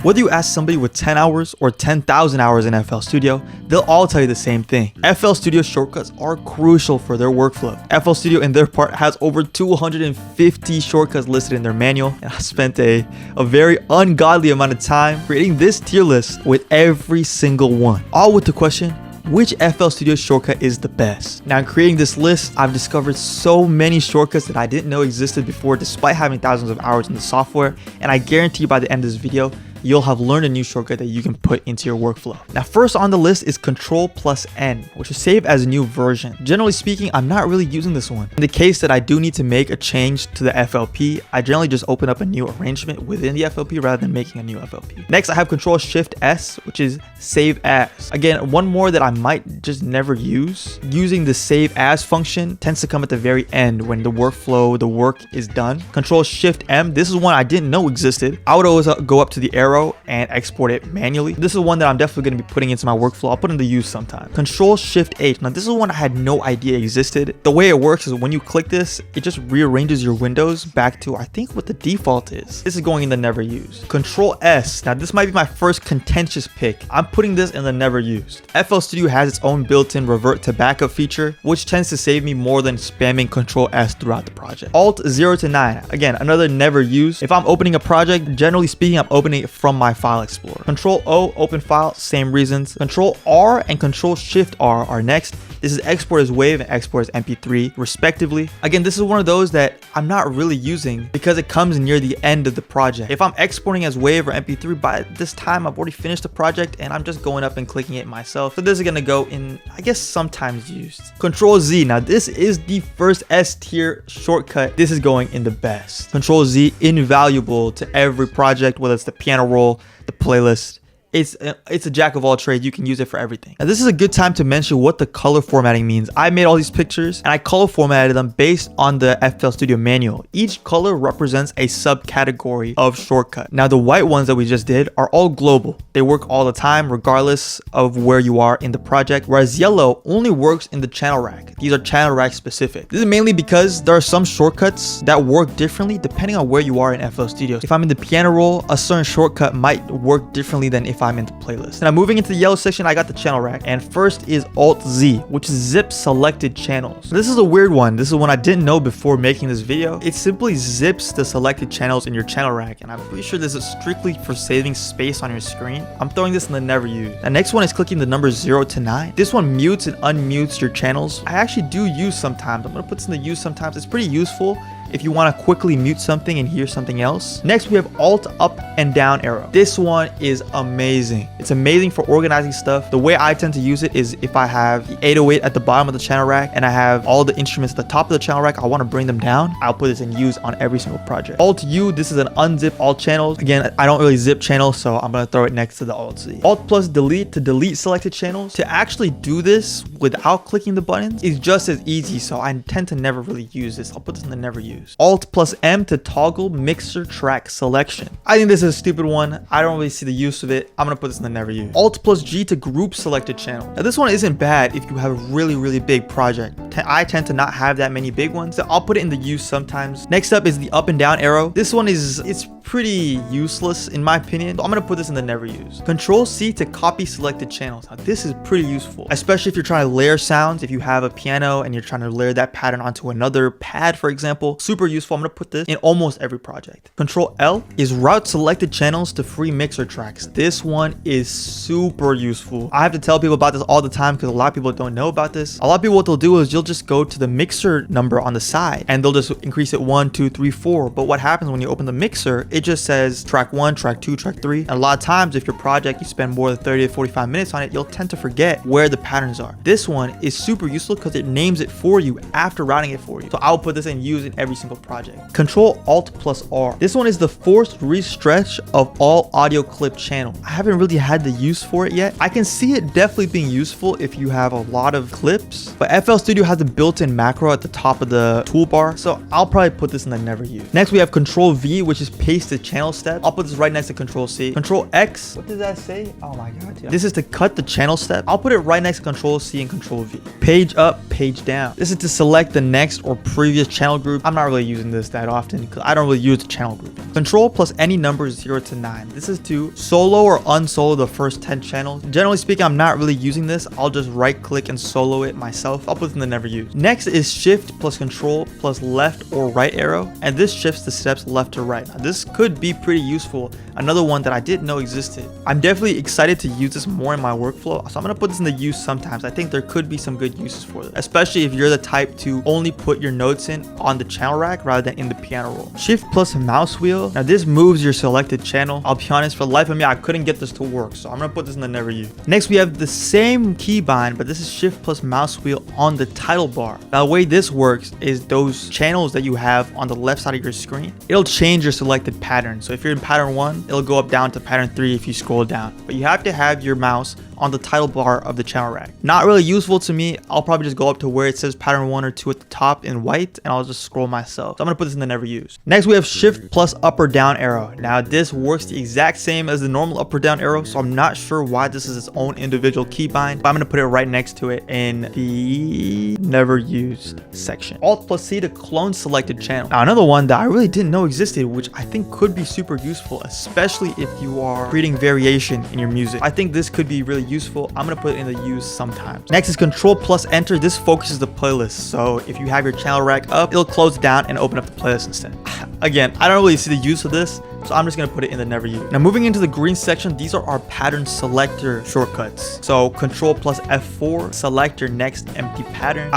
Whether you ask somebody with 10 hours or 10,000 hours in FL Studio, they'll all tell you the same thing. FL Studio shortcuts are crucial for their workflow. FL Studio in their part has over 250 shortcuts listed in their manual, and I spent a very ungodly amount of time creating this tier list with every single one, all with the question, which FL Studio shortcut is the best? Now, in creating this list, I've discovered so many shortcuts that I didn't know existed before, despite having thousands of hours in the software, and I guarantee you by the end of this video, you'll have learned a new shortcut that you can put into your workflow. Now, first on the list is Control+N, which is saved as a new version. Generally speaking, I'm not really using this one. In the case that I do need to make a change to the FLP, I generally just open up a new arrangement within the FLP rather than making a new FLP. Next, I have Control-Shift-S, which is Save As. Again, one more that I might just never use. Using the Save As function tends to come at the very end when the workflow, the work is done. Control-Shift-M, this is one I didn't know existed. I would always go up to the arrow and export it manually. This is one that I'm definitely going to be putting into my workflow. I'll put in the use sometime. Control-Shift-H. Now, this is one I had no idea existed. The way it works is when you click this, it just rearranges your windows back to, I think, what the default is. This is going in the never used. Control-S. Now, this might be my first contentious pick. I'm putting this in the never used. FL Studio has its own built-in revert to backup feature, which tends to save me more than spamming Control-S throughout the project. Alt-0 to 9. Again, another never used. If I'm opening a project, generally speaking, I'm opening it from my file explorer. Control-O, open file, same reasons. Control-R and Control-Shift-R are next. This is export as WAV and export as MP3 respectively. Again, this is one of those that I'm not really using because it comes near the end of the project. If I'm exporting as WAV or MP3, by this time I've already finished the project and I'm just going up and clicking it myself. So this is gonna go in, I guess, sometimes used. Control-Z. Now, this is the first S tier shortcut. This is going in the best. Control-Z, invaluable to every project, whether it's the piano roll, the playlist. It's a jack of all trades. You can use it for everything. Now, this is a good time to mention what the color formatting means. I made all these pictures and I color formatted them based on the FL Studio manual. Each color represents a subcategory of shortcut. Now, the white ones that we just did are all global. They work all the time, regardless of where you are in the project, whereas yellow only works in the channel rack. These are channel rack specific. This is mainly because there are some shortcuts that work differently depending on where you are in FL Studio. If I'm in the piano roll, a certain shortcut might work differently than if I'm in the playlist. Now, moving into the yellow section, I got the channel rack, and first is Alt-Z, which is zip selected channels. This is a weird one. This is one I didn't know before making this video. It simply zips the selected channels in your channel rack, and I'm pretty sure this is strictly for saving space on your screen. I'm throwing this in the never used. The next one is clicking the numbers 0 to 9. This one mutes and unmutes your channels. I actually do use sometimes. I'm gonna put this in the use sometimes. It's pretty useful if you want to quickly mute something and hear something else. Next, we have Alt up and down arrow. This one is amazing. It's amazing for organizing stuff. The way I tend to use it is if I have the 808 at the bottom of the channel rack and I have all the instruments at the top of the channel rack, I want to bring them down. I'll put this in use on every single project. Alt U, this is an unzip all channels. Again, I don't really zip channels, so I'm going to throw it next to the Alt Z. Alt plus delete to delete selected channels. To actually do this without clicking the buttons is just as easy, so I tend to never really use this. I'll put this in the never use. Alt plus M to toggle mixer track selection. I think this is a stupid one. I don't really see the use of it. I'm gonna put this in the never use. Alt plus G to group selected channel. Now, this one isn't bad if you have a really big project. I tend to not have that many big ones, so I'll put it in the use sometimes. Next up is the up and down arrow. This one it's pretty useless in my opinion. So I'm gonna put this in the never use. Control C to copy selected channels. Now, this is pretty useful, especially if you're trying to layer sounds. If you have a piano and you're trying to layer that pattern onto another pad, for example, super useful. I'm gonna put this in almost every project. Control L is route selected channels to free mixer tracks. This one is super useful. I have to tell people about this all the time because a lot of people don't know about this. A lot of people, what they'll do is you'll just go to the mixer number on the side and they'll just increase it 1, 2, 3, 4. But what happens when you open the mixer, it just says track 1, track 2, track 3. And a lot of times, if your project, you spend more than 30 to 45 minutes on it, you'll tend to forget where the patterns are. This one is super useful because it names it for you after routing it for you. So I'll put this in use in every single project. Control Alt plus R. This one is the forced restretch of all audio clip channel. I haven't really had the use for it yet. I can see it definitely being useful if you have a lot of clips, but FL Studio has a built-in macro at the top of the toolbar, so I'll probably put this in the never use. Next, we have Control V, which is paste the channel step. I'll put this right next to Control C. Control X, what does that say? Oh my god, yeah. This is to cut the channel step. I'll put it right next to Control C and Control V. Page up, page down. This is to select the next or previous channel group. I'm not not really using this that often because I don't really use the channel grouping. Control plus any number 0 to 9. This is to solo or unsolo the first 10 channels. Generally speaking, I'm not really using this. I'll just right click and solo it myself. I'll put this in the never use. Next is shift plus control plus left or right arrow, and this shifts the steps left to right. Now, this could be pretty useful. Another one that I didn't know existed. I'm definitely excited to use this more in my workflow, so I'm gonna put this in the use sometimes. I think there could be some good uses for this, especially if you're the type to only put your notes in on the channel rack rather than in the piano roll. Shift plus mouse wheel. Now this moves your selected channel. I'll be honest, for the life of me, I couldn't get this to work, so I'm gonna put this in the never use. Next, we have the same keybind, but this is shift plus mouse wheel on the title bar. Now the way this works is those channels that you have on the left side of your screen, it'll change your selected pattern. So if you're in pattern 1, it'll go up down to pattern 3 if you scroll down, but you have to have your mouse on the title bar of the channel rack. Not really useful to me. I'll probably just go up to where it says pattern 1 or 2 at the top in white, and I'll just scroll myself. So I'm gonna put this in the never use. Next, we have shift plus up or down arrow. Now this works the exact same as the normal up or down arrow, so I'm not sure why this is its own individual keybind, but I'm gonna put it right next to it in the never used section. Alt plus C to clone selected channel. Now another one that I really didn't know existed, which I think could be super useful, especially if you are creating variation in your music. I think this could be really useful. I'm gonna put it in the use sometimes. Next is control plus enter. This focuses the playlist, so if you have your channel rack up, it'll close down and open up the playlist instead. Again, I don't really see the use of this, so I'm just gonna put it in the never use. Now moving into the green section, these are our pattern selector shortcuts. So control plus F4, select your next empty pattern.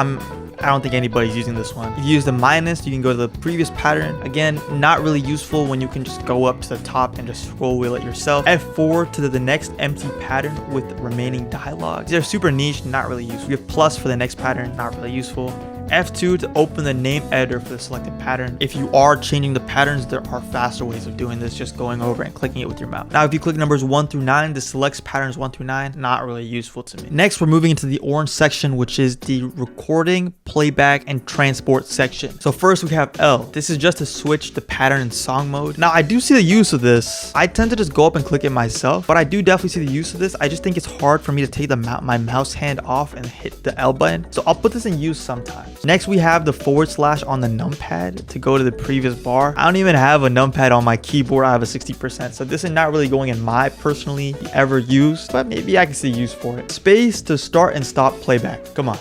I don't think anybody's using this one. If you use the minus, you can go to the previous pattern. Again, not really useful when you can just go up to the top and just scroll wheel it yourself. F4 to the next empty pattern with remaining dialogue. These are super niche, not really useful. We have plus for the next pattern, not really useful. F2 to open the name editor for the selected pattern. If you are changing the patterns, there are faster ways of doing this, just going over and clicking it with your mouse. Now, if you click numbers 1 through 9, this selects patterns 1 through 9. Not really useful to me. Next, we're moving into the orange section, which is the recording, playback, and transport section. So first we have L. This is just to switch the pattern in song mode. Now, I do see the use of this. I tend to just go up and click it myself, but I do definitely see the use of this. I just think it's hard for me to take my mouse hand off and hit the L button. So I'll put this in use sometimes. Next, we have the / on the numpad to go to the previous bar. I don't even have a numpad on my keyboard. I have a 60%. So this is not really going in my personally ever used, but maybe I can see use for it. Space to start and stop playback. Come on.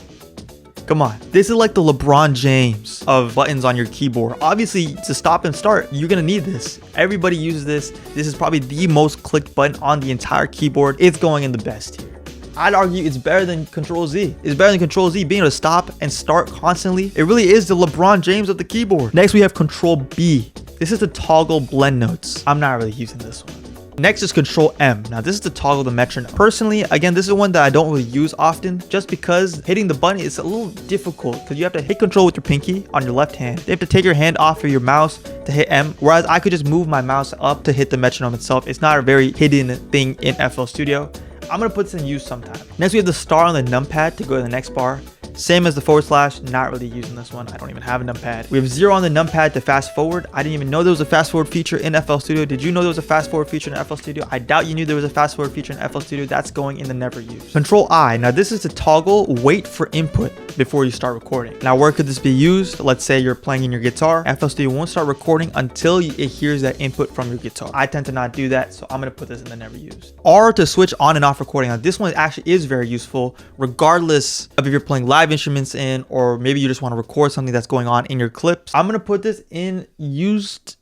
Come on. This is like the LeBron James of buttons on your keyboard. Obviously, to stop and start, you're going to need this. Everybody uses this. This is probably the most clicked button on the entire keyboard. It's going in the best here. I'd argue it's better than Control Z. It's better than Control Z, being able to stop and start constantly. It really is the LeBron James of the keyboard. Next, we have Control B. This is to toggle blend notes. I'm not really using this one. Next is Control M. Now this is to toggle the metronome. Personally, again, this is one that I don't really use often just because hitting the button is a little difficult because you have to hit Control with your pinky on your left hand. You have to take your hand off of your mouse to hit M, whereas I could just move my mouse up to hit the metronome itself. It's not a very hidden thing in FL Studio. I'm gonna put this in use sometime. Next, we have the star on the numpad to go to the next bar. Same as the /, not really using this one. I don't even have a numpad. We have 0 on the numpad to fast forward. I didn't even know there was a fast forward feature in FL Studio. Did you know there was a fast forward feature in FL Studio? I doubt you knew there was a fast forward feature in FL Studio. That's going in the never use. Control I. Now this is to toggle wait for input before you start recording. Now where could this be used? Let's say you're playing in your guitar. FL Studio won't start recording until it hears that input from your guitar. I tend to not do that, so I'm gonna put this in the never use. R to switch on and off recording. Now this one actually is very useful regardless of if you're playing live instruments in, or maybe you just want to record something that's going on in your clips. I'm going to put this in used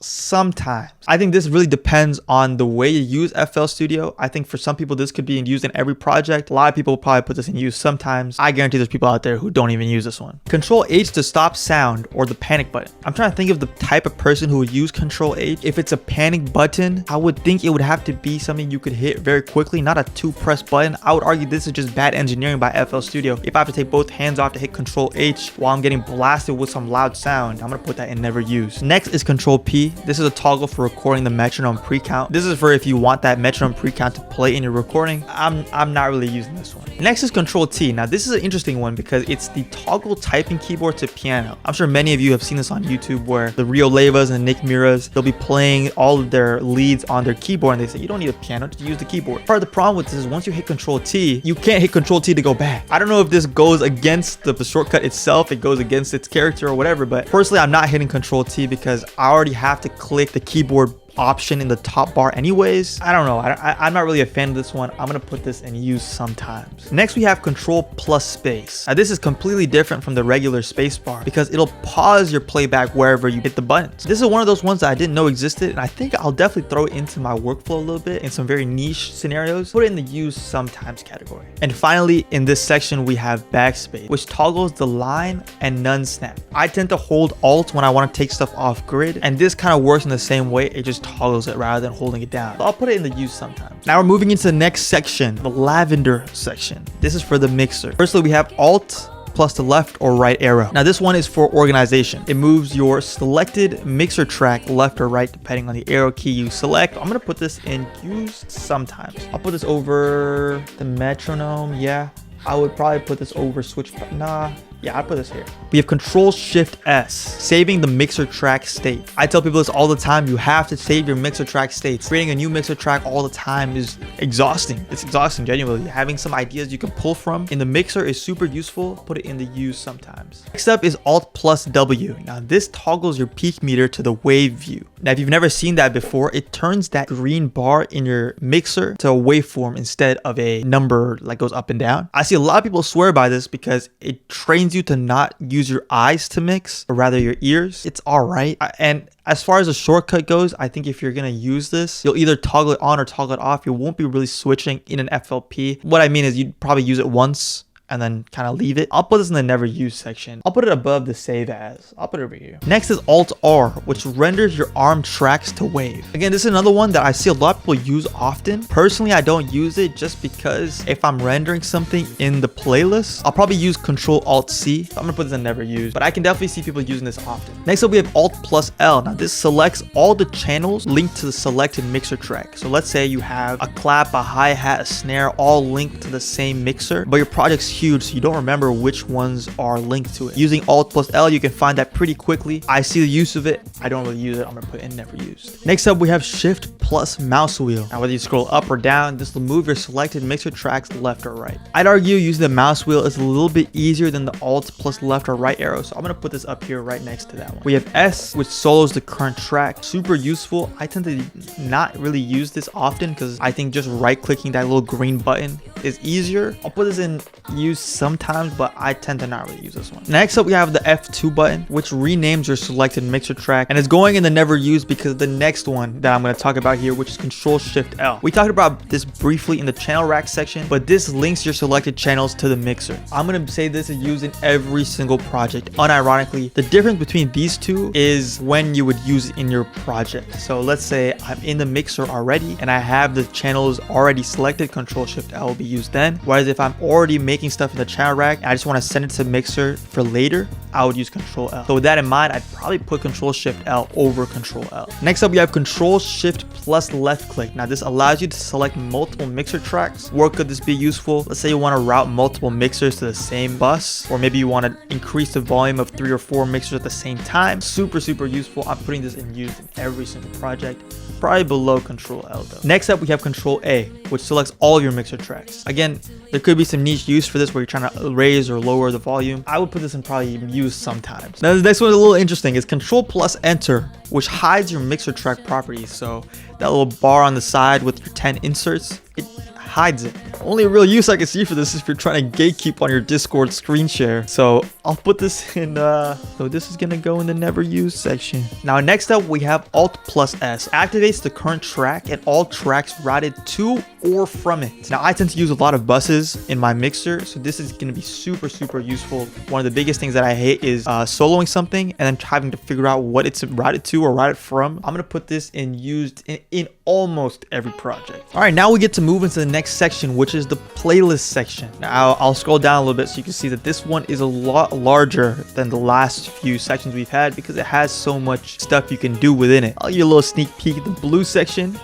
sometimes. I think this really depends on the way you use FL Studio. I think for some people, this could be used in every project. A lot of people will probably put this in use sometimes. I guarantee there's people out there who don't even use this one. Control H to stop sound, or the panic button. I'm trying to think of the type of person who would use Control H. If it's a panic button, I would think it would have to be something you could hit very quickly, not a 2-press button. I would argue this is just bad engineering by FL Studio. If I have to take both hands off to hit Control H while I'm getting blasted with some loud sound, I'm going to put that in never use. Next is Control P. T. This is a toggle for recording the metronome pre-count. This is for if you want that metronome pre-count to play in your recording. I'm not really using this one. Next is Control T. Now this is an interesting one because it's the toggle typing keyboard to piano. I'm sure many of you have seen this on YouTube where the Rio Levas and Nick Miras, they'll be playing all of their leads on their keyboard and they say you don't need a piano to use the keyboard. Part of the problem with this is once you hit Control T, you can't hit Control T to go back. I don't know if this goes against the shortcut itself, it goes against its character or whatever, but personally I'm not hitting Control T because I already have to click the keyboard option in the top bar anyways. I don't know. I'm not really a fan of this one. I'm gonna put this in use sometimes. Next we have Control plus space. Now this is completely different from the regular space bar because it'll pause your playback wherever you hit the buttons. This is one of those ones that I didn't know existed, and I think I'll definitely throw it into my workflow a little bit in some very niche scenarios. Put it in the use sometimes category. And finally, in this section we have backspace, which toggles the line and none snap. I tend to hold Alt when I want to take stuff off grid, and this kind of works in the same way. It just toggles it rather than holding it down. So I'll put it in the use sometimes. Now we're moving into the next section, the lavender section. This is for the mixer. Firstly, we have Alt plus the left or right arrow. Now this one is for organization. It moves your selected mixer track left or right depending on the arrow key you select. I'm gonna put this in use sometimes. I'll put this over the metronome. Yeah, I would probably put this over switch. Nah. Yeah, I'll put this here. We have Control Shift S, saving the mixer track state. I tell people this all the time. You have to save your mixer track states. Creating a new mixer track all the time is exhausting. It's exhausting, genuinely. Having some ideas you can pull from in the mixer is super useful. Put it in the use sometimes. Next up is Alt plus W. Now this toggles your peak meter to the wave view. Now if you've never seen that before, it turns that green bar in your mixer to a waveform instead of a number like goes up and down. I see a lot of people swear by this because it trains you to not use your eyes to mix, or rather your ears. It's all right. And as far as a shortcut goes, I think if you're gonna use this, you'll either toggle it on or toggle it off. You won't be really switching in an FLP. What I mean is you'd probably use it once and then kind of leave it. I'll put this in the never use section. I'll put it above the save as. I'll put it over here. Next is Alt R, which renders your arm tracks to wave. Again, this is another one that I see a lot of people use often. Personally, I don't use it just because if I'm rendering something in the playlist, I'll probably use Control Alt C. I'm gonna put this in never use, but I can definitely see people using this often. Next up, we have Alt plus L. Now this selects all the channels linked to the selected mixer track. So let's say you have a clap, a hi-hat, a snare, all linked to the same mixer, but your project's huge, so you don't remember which ones are linked to it. Using Alt plus L, you can find that pretty quickly. I see the use of it. I don't really use it. I'm gonna put it in never used. Next up, we have Shift plus mouse wheel. Now whether you scroll up or down, this will move your selected mixer tracks left or right. I'd argue using the mouse wheel is a little bit easier than the Alt plus left or right arrow, so I'm gonna put this up here right next to that one. We have S, which solos the current track. Super useful. I tend to not really use this often because I think just right clicking that little green button is easier. I'll put this in use sometimes, but I tend to not really use this one. Next up, we have the F2 button, which renames your selected mixer track, and it's going in the never use because the next one that I'm going to talk about here, which is Control Shift L. We talked about this briefly in the channel rack section, but this links your selected channels to the mixer. I'm going to say this is used in every single project. Unironically, the difference between these two is when you would use it in your project. So let's say I'm in the mixer already and I have the channels already selected, Control Shift L will be used then. Whereas if I'm already making stuff in the channel rack and I just want to send it to mixer for later, I would use Control L. So with that in mind, I'd probably put Control Shift L over Control L. Next up, we have Control Shift plus left click. Now this allows you to select multiple mixer tracks. Where could this be useful? Let's say you want to route multiple mixers to the same bus, or maybe you want to increase the volume of 3 or 4 mixers at the same time. Super useful. I'm putting this in use in every single project. Probably below Control L though. Next up, we have Control A, which selects all of your mixer tracks. Again, there could be some niche use for this where you're trying to raise or lower the volume. I would put this in probably use sometimes. Now the next one is a little interesting. It's Control plus Enter, which hides your mixer track properties. So that little bar on the side with your 10 inserts, it hides it. Only real use I can see for this is if you're trying to gatekeep on your Discord screen share. So I'll put this in, so this is gonna go in the never use section. Now next up, we have Alt plus S. Activates the current track and all tracks routed to or from it. Now I tend to use a lot of buses in my mixer, so this is gonna be super useful. One of the biggest things that I hate is soloing something and then having to figure out what it's routed to or routed from. I'm gonna put this in used in almost every project. All right, now we get to move into the next section, which is the playlist section. Now I'll scroll down a little bit so you can see that this one is a lot larger than the last few sections we've had because it has so much stuff you can do within it. I'll give you a little sneak peek at the blue section.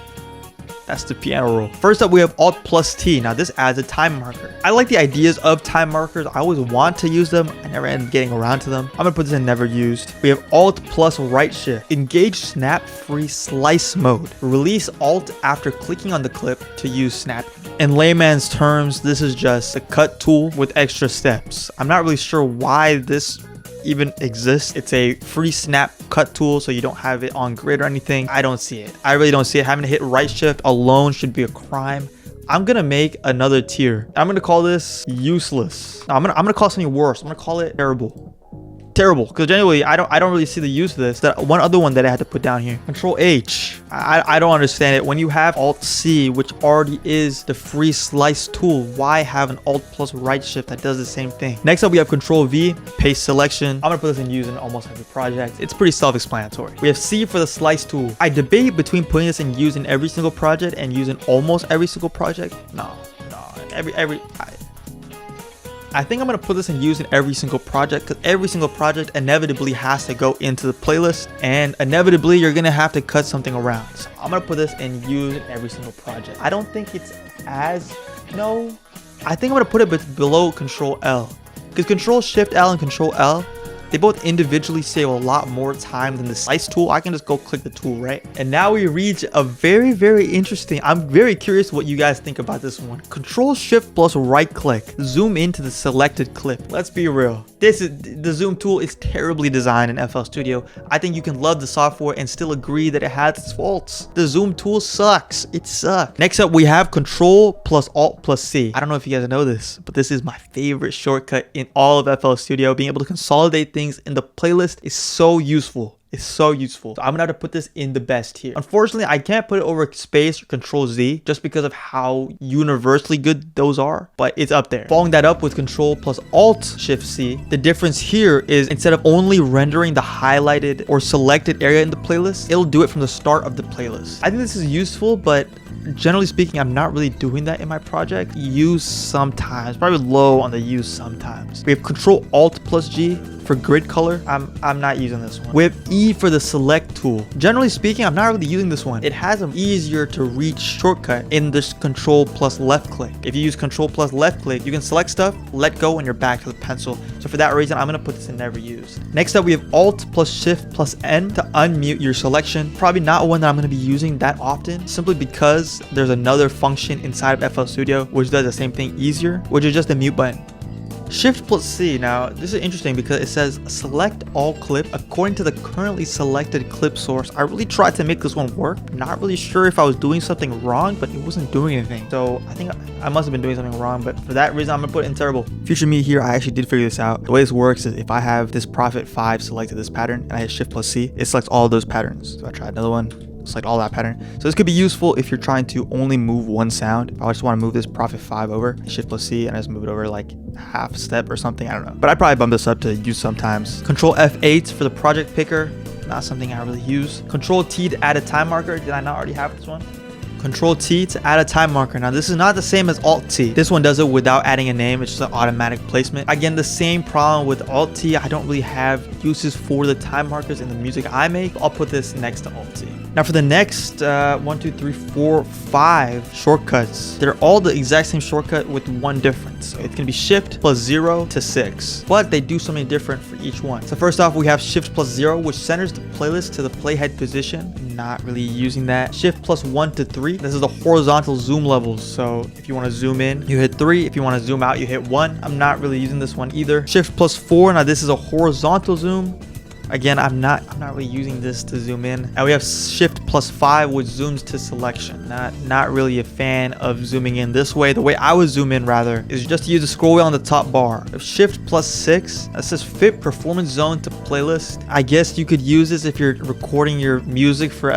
That's the piano roll. First up, we have Alt plus T. Now this adds a time marker. I like the ideas of time markers. I always want to use them. I never end up getting around to them. I'm gonna put this in never used. We have Alt plus right shift. Engage snap free slice mode. Release Alt after clicking on the clip to use snap. In layman's terms, this is just a cut tool with extra steps. I'm not really sure why this even exists. It's a free snap cut tool, so you don't have it on grid or anything. I don't see it. I really don't see it. Having to hit right shift alone should be a crime. I'm gonna make another tier. I'm gonna call this useless. No, I'm gonna call it something worse. I'm gonna call it terrible, because generally I don't really see the use of this. That one other one that I had to put down here, Control H. I don't understand it. When you have Alt C, which already is the free slice tool, why have an Alt plus right shift that does the same thing? Next up, we have Control V, paste selection. I'm gonna put this in use in almost every project. It's pretty self-explanatory. We have C for the slice tool. I debate between putting this in use in every single project and using almost every single project. No, I think I'm going to put this in use in every single project, because every single project inevitably has to go into the playlist, and inevitably you're going to have to cut something around. So I'm going to put this in use in every single project. I don't think it's as, no, I think I'm going to put it below Control L, because Control Shift L and Control L, they both individually save a lot more time than the slice tool. I can just go click the tool, right? And now we reach a very, very interesting, I'm very curious what you guys think about this one. Control Shift plus right click, zoom into the selected clip. Let's be real. The zoom tool is terribly designed in FL Studio. I think you can love the software and still agree that it has its faults. The zoom tool sucks. It sucks. Next up, we have Control plus Alt plus C. I don't know if you guys know this, but this is my favorite shortcut in all of FL Studio. Being able to consolidate things in the playlist is so useful. It's so useful. So I'm gonna have to put this in the best tier. Unfortunately, I can't put it over space or Control Z just because of how universally good those are, but it's up there. Following that up with Control plus Alt Shift C, the difference here is instead of only rendering the highlighted or selected area in the playlist, it'll do it from the start of the playlist. I think this is useful, but generally speaking, I'm not really doing that in my project. Use sometimes, probably low on the use sometimes. We have Control Alt plus G for grid color. I'm not using this one. We have E for the select tool. Generally speaking, I'm not really using this one. It has an easier to reach shortcut in this Control plus left click. If you use Control plus left click, you can select stuff, let go, and you're back to the pencil. So for that reason, I'm gonna put this in never used. Next up, we have Alt plus Shift plus N to unmute your selection. Probably not one that I'm gonna be using that often, simply because there's another function inside of FL Studio which does the same thing easier, which is just the mute button. Shift plus C. Now this is interesting because it says select all clip according to the currently selected clip source. I really tried to make this one work. Not really sure if I was doing something wrong, but it wasn't doing anything. So I think I must have been doing something wrong, but for that reason I'm gonna put it in terrible. Future me here, I actually did figure this out. The way this works is if I have this Prophet 5 selected this pattern and I hit Shift plus C, it selects all of those patterns. So I tried another one, select all that pattern. So this could be useful if you're trying to only move one sound. If I just want to move this Prophet 5 over, Shift plus C, and I just move it over like half step or something, I don't know. But I'd probably bump this up to use sometimes. Control F8 for the project picker, not something I really use. Control T to add a time marker. Did I not already have this one? Control T to add a time marker. Now this is not the same as Alt T. This one does it without adding a name. It's just an automatic placement. Again, the same problem with Alt T. I don't really have uses for the time markers in the music I make. I'll put this next to Alt T. Now for the next 1, 2, 3, 4, 5 shortcuts, they're all the exact same shortcut with one difference. So it's gonna be Shift plus 0 to 6, but they do something different for each one. So first off, we have Shift plus 0, which centers the playlist to the playhead position. Not really using that. Shift plus 1 to 3. This is the horizontal zoom levels. So if you want to zoom in, you hit 3. If you want to zoom out, you hit 1. I'm not really using this one either. Shift plus 4. Now this is a horizontal zoom. Again, I'm not really using this to zoom in. And we have Shift plus 5, which zooms to selection. Not really a fan of zooming in this way. The way I would zoom in rather is just to use the scroll wheel on the top bar. Shift plus 6, that says fit performance zone to playlist. I guess you could use this if you're recording your music for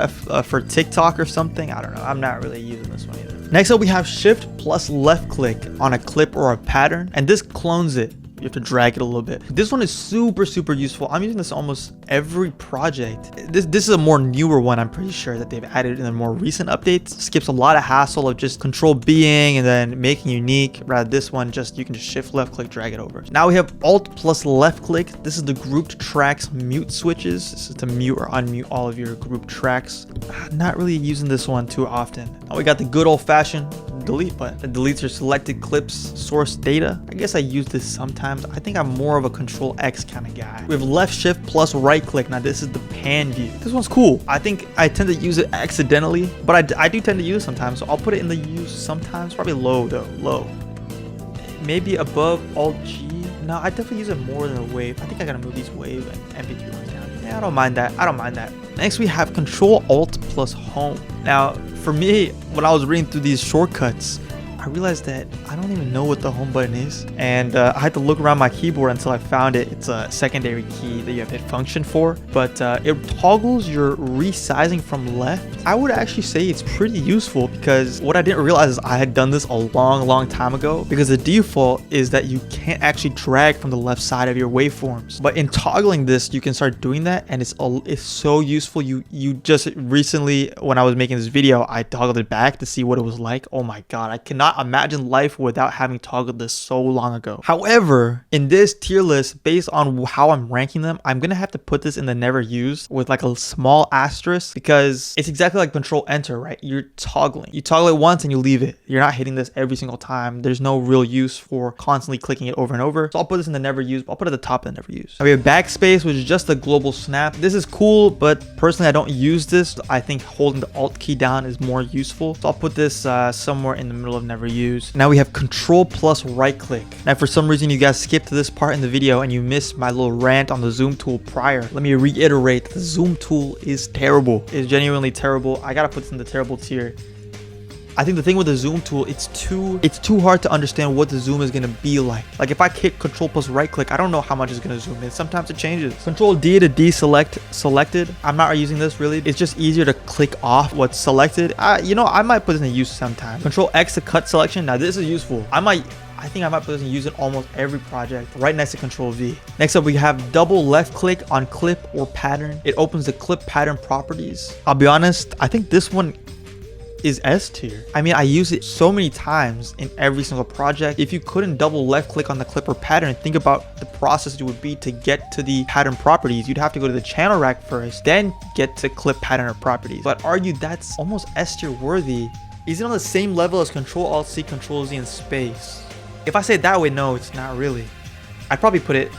TikTok or something. I don't know. I'm not really using this one either. Next up, we have Shift plus left click on a clip or a pattern, and this clones it. You have to drag it a little bit. This one is super useful. I'm using this almost every project. This is a more newer one, I'm pretty sure, that they've added in the more recent updates. Skips a lot of hassle of just control Bing and then making unique. Rather, this one, you can just shift left click, drag it over. Now we have alt plus left click. This is the grouped tracks mute switches. This is to mute or unmute all of your grouped tracks. Not really using this one too often. Now we got the good old fashioned delete button. It deletes your selected clips source data. I guess I use this sometimes. I think I'm more of a control X kind of guy. We have left shift plus right click. Now this is the pan view. This one's cool. I think I tend to use it accidentally, but I do tend to use it sometimes. So I'll put it in the use sometimes. Probably low though, low. Maybe above alt G. No, I definitely use it more than a wave. I think I gotta move these wave and MP3 ones down. Yeah, I don't mind that. I don't mind that. Next we have control alt plus home. Now for me, when I was reading through these shortcuts, I realized that I don't even know what the home button is, and I had to look around my keyboard until I found it. It's a secondary key that you have to hit function for, but it toggles your resizing from left. I would actually say it's pretty useful, because what I didn't realize is I had done this a long time ago, because the default is that you can't actually drag from the left side of your waveforms, but in toggling this you can start doing that, and it's so useful. You just recently, when I was making this video, I toggled it back to see what it was like. Oh my god, I cannot imagine life without having toggled this so long ago. However, in this tier list, based on how I'm ranking them, I'm gonna have to put this in the never used with like a small asterisk, because it's exactly like control enter, right? You're toggling. You toggle it once and you leave it. You're not hitting this every single time. There's no real use for constantly clicking it over and over. So I'll put this in the never used, but I'll put it at the top of the never used. Now we have backspace, which is just a global snap. This is cool, but personally I don't use this. I think holding the alt key down is more useful. So I'll put this somewhere in the middle of never used. Now we have control plus right click. Now for some reason you guys skipped to this part in the video and you missed my little rant on the zoom tool prior. Let me reiterate, the zoom tool is terrible. It's genuinely terrible. I gotta put this in the terrible tier. I think the thing with the zoom tool, it's too hard to understand what the zoom is gonna be like. Like if I hit control plus right click, I don't know how much it's gonna zoom in. Sometimes it changes. Control D to deselect selected. I'm not using this really. It's just easier to click off what's selected. You know, I might put this in use sometime. Control X to cut selection. Now this is useful. I think I might put this in use in almost every project, right next to control V. Next up, we have double left click on clip or pattern. It opens the clip pattern properties. I'll be honest, I think this one is S tier. I mean, I use it so many times in every single project. If you couldn't double left click on the clip or pattern, think about the process it would be to get to the pattern properties. You'd have to go to the channel rack first, then get to clip pattern or properties. But I'd argue that's almost S tier worthy. Is it on the same level as control alt C, control Z in space? If I say it that way, no, it's not really. I'd probably put it,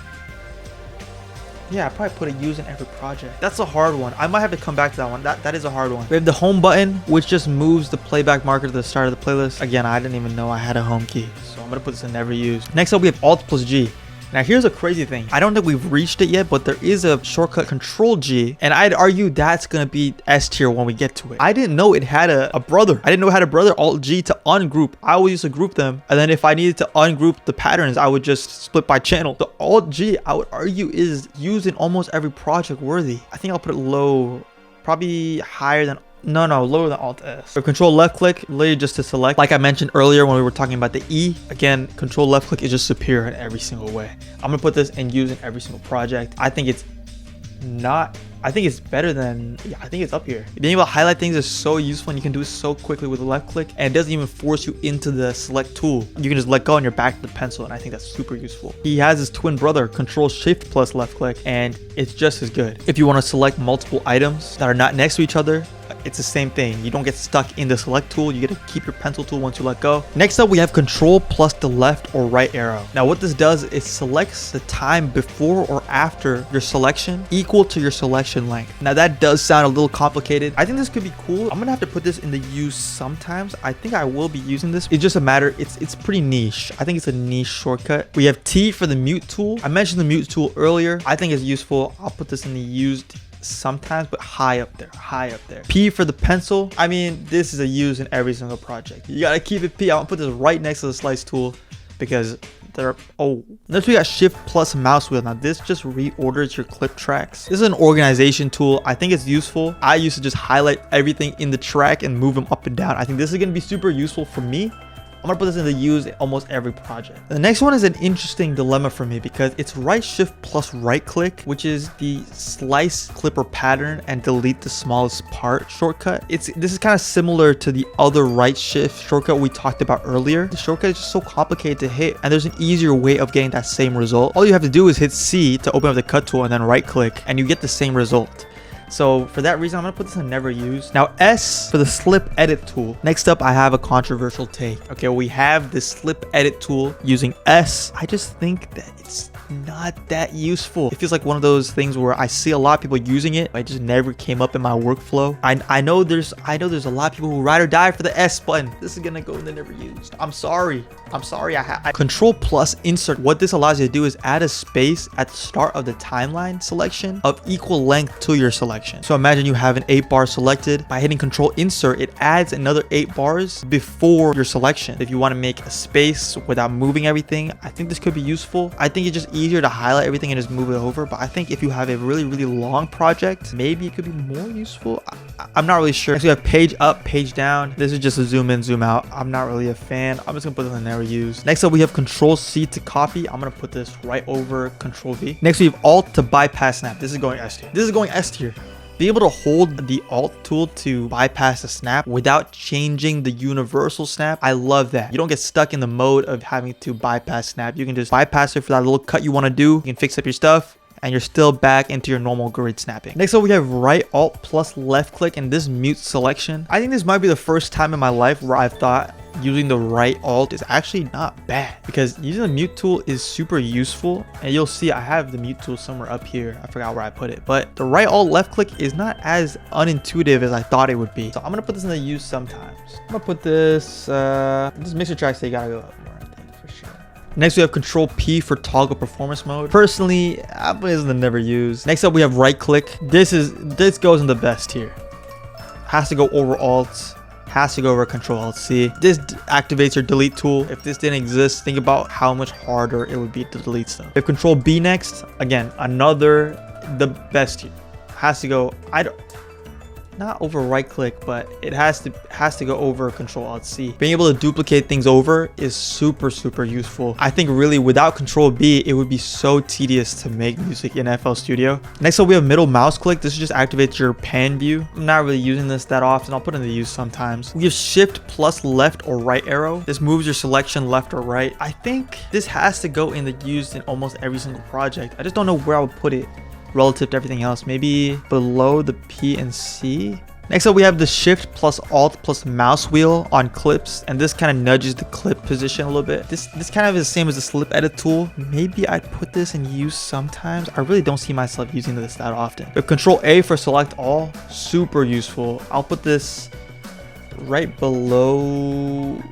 yeah, I probably put a use in every project. That's a hard one. I might have to come back to that one. That is a hard one. We have the home button, which just moves the playback marker to the start of the playlist. Again, I didn't even know I had a home key, so I'm gonna put this in never used. Next up, we have alt plus G. Now here's a crazy thing. I don't think we've reached it yet, but there is a shortcut control G, and I'd argue that's gonna be S tier when we get to it. I didn't know it had a brother. I didn't know it had a brother, alt G to ungroup. I always used to group them, and then if I needed to ungroup the patterns, I would just split by channel. The alt G, I would argue, is used in almost every project worthy. I think I'll put it low, probably higher than, no, lower than alt S. For control left click, literally just to select. Like I mentioned earlier when we were talking about the E, again, control left click is just superior in every single way. I'm gonna put this in use in every single project. I think it's better than, yeah, I think it's up here. Being able to highlight things is so useful, and you can do it so quickly with the left click, and it doesn't even force you into the select tool. You can just let go and you're back to the pencil, and I think that's super useful. He has his twin brother, control shift plus left click, and it's just as good. If you want to select multiple items that are not next to each other, it's the same thing. You don't get stuck in the select tool. You get to keep your pencil tool once you let go. Next up, we have control plus the left or right arrow. Now what this does is selects the time before or after your selection equal to your selection length. Now that does sound a little complicated. I think this could be cool. I'm gonna have to put this in the use sometimes. I think I will be using this. It's just a matter, it's pretty niche. I think it's a niche shortcut. We have T for the mute tool. I mentioned the mute tool earlier. I think it's useful. I'll put this in the used sometimes, but high up there. P for the pencil. I mean, this is a use in every single project. You gotta keep it P. I'm gonna put this right next to the slice tool because they're, next we got shift plus mouse wheel. Now this just reorders your clip tracks. This is an organization tool. I think it's useful. I used to just highlight everything in the track and move them up and down. I think this is gonna be super useful for me I'm gonna put this in the use in almost every project. The next one is an interesting dilemma for me because it's right shift plus right click, which is the slice clipper pattern and delete the smallest part shortcut. This is kind of similar to the other right shift shortcut we talked about earlier. The shortcut is just so complicated to hit, and there's an easier way of getting that same result. All you have to do is hit C to open up the cut tool and then right click, and you get the same result. So for that reason, I'm gonna put this in never use. Now S for the slip edit tool. Next up, I have a controversial take. Okay, we have the slip edit tool using S. I just think that it's not that useful. It feels like one of those things where I see a lot of people using it, but it just never came up in my workflow. I know there's a lot of people who ride or die for the S button. This is gonna go in the never used. I'm sorry. I Control plus insert. What this allows you to do is add a space at the start of the timeline selection of equal length to your selection. So imagine you have an 8 bar selected. By hitting Control insert, it adds another 8 bars before your selection. If you want to make a space without moving everything, I think this could be useful. I think it's just easier to highlight everything and just move it over. But I think if you have a really long project, maybe it could be more useful. I'm not really sure. Next we have page up, page down. This is just a zoom in, zoom out. I'm not really a fan. I'm just gonna put this in never use. Next up we have Control C to copy. I'm gonna put this right over Control V. Next we have Alt to bypass snap. This is going S tier. This is going S tier. Be able to hold the Alt tool to bypass the snap without changing the universal snap. I love that. You don't get stuck in the mode of having to bypass snap. You can just bypass it for that little cut you want to do. You can fix up your stuff, and you're still back into your normal grid snapping. Next up, we have right Alt plus left click, and this mute selection. I think this might be the first time in my life where I've thought using the right Alt is actually not bad, because using the mute tool is super useful. And you'll see I have the mute tool somewhere up here. I forgot where I put it, but the right Alt left click is not as unintuitive as I thought it would be. So I'm gonna put this in the use sometimes. I'm gonna put this mixer tracks, they gotta go up more, I think, for sure. Next we have Control P for toggle performance mode. Personally, I put this in the never use. Next up we have right click. This goes in the best tier. Has to go over Alt. Has to go over Control Alt C. This activates your delete tool. If this didn't exist, think about how much harder it would be to delete stuff. If Control B next, again, the best here. Has to go, not over right click, but it has to go over Control Alt C. Being able to duplicate things over is super useful. I think really without Control B, it would be so tedious to make music in FL Studio. Next up we have middle mouse click. This just activates your pan view. I'm not really using this that often. I'll put it in the use sometimes. We have shift plus left or right arrow. This moves your selection left or right. I think this has to go in the use in almost every single project. I just don't know where I would put it relative to everything else. Maybe below the P and C. Next up we have the shift plus alt plus mouse wheel on clips, and this kind of nudges the clip position a little bit. This kind of is the same as the slip edit tool. Maybe I'd put this in use sometimes. I really don't see myself using this that often. But Control A for select all, super useful. I'll put this right below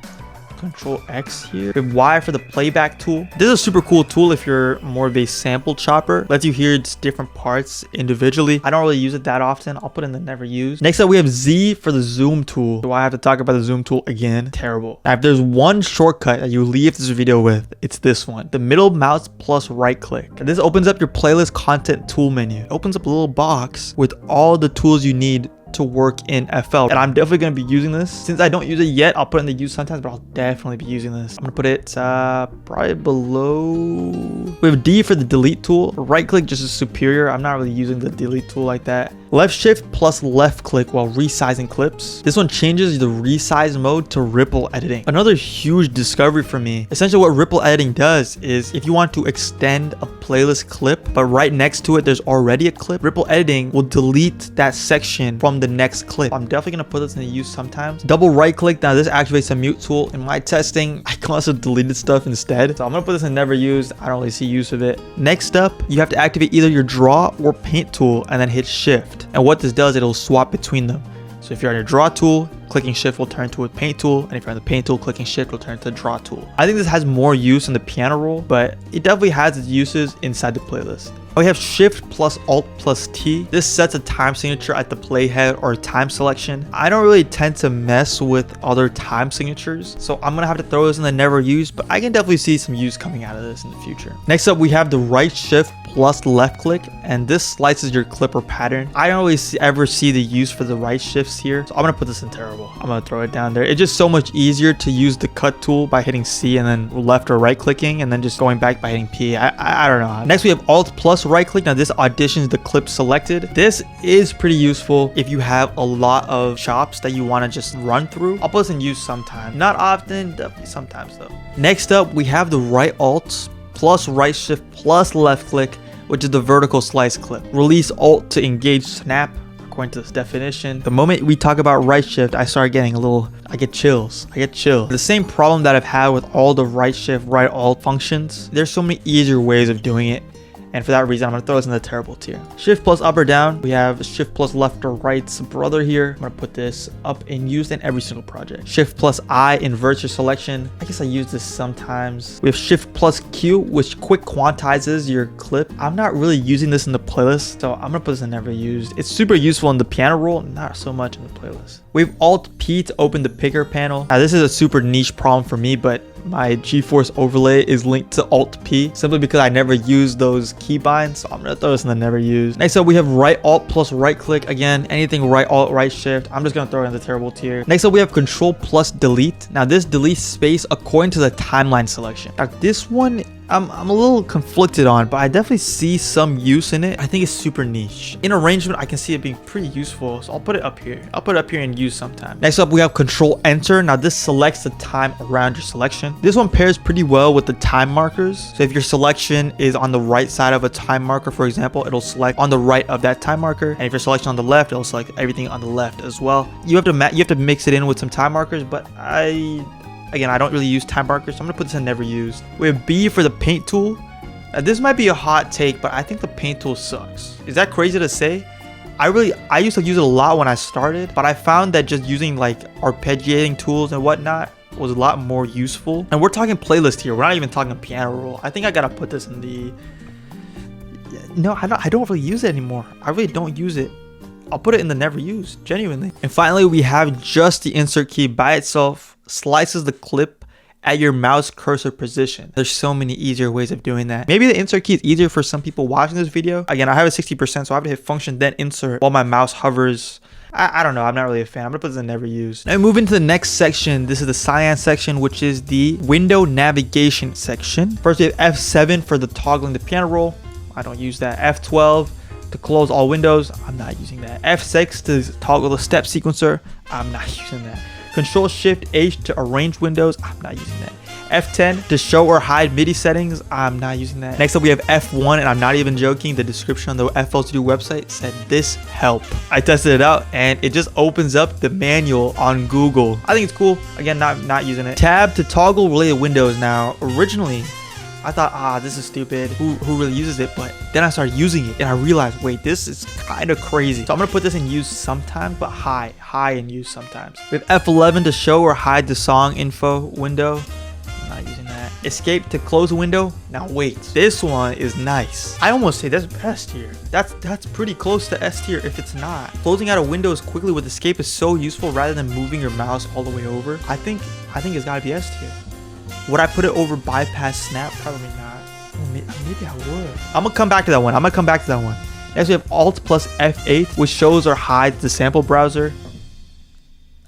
Control X here. We have Y for the playback tool. This is a super cool tool if you're more of a sample chopper. Lets you hear its different parts individually. I don't really use it that often. I'll put it in the never use. Next up we have Z for the zoom tool. Do I have to talk about the zoom tool again? Terrible. Now if there's one shortcut that you leave this video with, it's this one. The middle mouse plus right click. And this opens up your playlist content tool menu. It opens up a little box with all the tools you need to work in FL, and I'm definitely going to be using this. Since I don't use it yet, I'll put it in the use sometimes, but I'll definitely be using this. I'm gonna put it probably below. We have D for the delete tool. Right click just is superior. I'm not really using the delete tool like that. Left shift plus left click while resizing clips. This one changes the resize mode to ripple editing. Another huge discovery for me. Essentially what ripple editing does is if you want to extend a playlist clip, but right next to it there's already a clip, ripple editing will delete that section from the next clip. I'm definitely gonna put this in the use sometimes. Double right click. Now this activates a mute tool. In my testing, I also deleted stuff instead. So I'm gonna put this in never used. I don't really see use of it. Next up, you have to activate either your draw or paint tool and then hit shift. And what this does, it'll swap between them. So if you're on your draw tool, clicking shift will turn to a paint tool, and if you're on the paint tool, clicking shift will turn to the draw tool. I think this has more use in the piano roll, but it definitely has its uses inside the playlist. We have shift plus alt plus T. This sets a time signature at the playhead or time selection. I don't really tend to mess with other time signatures, so I'm gonna have to throw this in the never use, but I can definitely see some use coming out of this in the future. Next up, we have the right shift plus left click, and this slices your clip or pattern. I don't really ever see the use for the right shifts here, so I'm gonna put this in terrible. useful. I'm gonna throw it down there. It's just so much easier to use the cut tool by hitting C and then left or right clicking and then just going back by hitting P. I don't know. Next we have Alt plus right click. Now this auditions the clip selected. This is pretty useful if you have a lot of chops that you want to just run through. I'll put this in use sometime. Not often, definitely sometimes though. Next up we have the right Alt plus right shift plus left click, which is the vertical slice clip. Release Alt to engage snap. According to this definition, the moment we talk about right shift, I start getting I get chills. The same problem that I've had with all the right shift, right alt functions. There's so many easier ways of doing it. And for that reason, I'm gonna throw this in the terrible tier. Shift plus up or down. We have shift plus left or right's brother here. I'm gonna put this up and used in every single project. Shift plus I inverts your selection. I guess I use this sometimes. We have shift plus Q, which quick quantizes your clip. I'm not really using this in the playlist, so I'm gonna put this in never used. It's super useful in the piano roll, not so much in the playlist. We have Alt P to open the picker panel. Now this is a super niche problem for me, but my GeForce overlay is linked to Alt P simply because I never use those keybinds, so I'm gonna throw this in the never used. Next up we have right Alt plus right click. Again, anything right Alt right shift, I'm just gonna throw it in the terrible tier. Next up we have Control plus delete. Now this deletes space according to the timeline selection. Now this one I'm a little conflicted on, but I definitely see some use in it. I think it's super niche. In arrangement, I can see it being pretty useful, so I'll put it up here. I'll put it up here and use sometime. Next up, we have Control Enter. Now this selects the time around your selection. This one pairs pretty well with the time markers. So if your selection is on the right side of a time marker, for example, it'll select on the right of that time marker. And if your selection on the left, it'll select everything on the left as well. You have to mix it in with some time markers, but Again, I don't really use time markers, so I'm gonna put this in never used. We have B for the paint tool. This might be a hot take, but I think the paint tool sucks. Is that crazy to say? I used to use it a lot when I started, but I found that just using like arpeggiating tools and whatnot was a lot more useful. And we're talking playlist here. We're not even talking piano roll. I think I gotta put this in the... No, I don't really use it anymore. I really don't use it. I'll put it in the never used, genuinely. And finally, we have just the insert key by itself. Slices the clip at your mouse cursor position. There's so many easier ways of doing that. Maybe the insert key is easier for some people watching this video. Again, I have a 60%, so I have to hit function then insert while my mouse hovers. I don't know. I'm not really a fan. I'm gonna put this in never used. Now move into the next section. This is the cyan section, which is the window navigation section. First, we have F7 for the toggling the piano roll. I don't use that. F12 to close all windows. I'm not using that. F6 to toggle the step sequencer. I'm not using that. Control Shift H to arrange windows. I'm not using that. F10 to show or hide MIDI settings. I'm not using that. Next up, we have F1, and I'm not even joking. The description on the FL Studio website said this help. I tested it out, and it just opens up the manual on Google. I think it's cool. Again, not using it. Tab to toggle related windows. Now, originally, I thought, this is stupid. Who really uses it? But then I started using it and I realized, wait, this is kind of crazy. So I'm gonna put this in use sometimes, but high in use sometimes. We have F11 to show or hide the song info window. I'm not using that. Escape to close a window. Now wait, this one is nice. I almost say that's S tier. That's pretty close to S tier if it's not. Closing out of windows quickly with escape is so useful rather than moving your mouse all the way over. I think it's gotta be S tier. Would I put it over bypass snap? Probably not. Maybe I would. I'm gonna come back to that one. Next, we have Alt plus F8, which shows or hides the sample browser.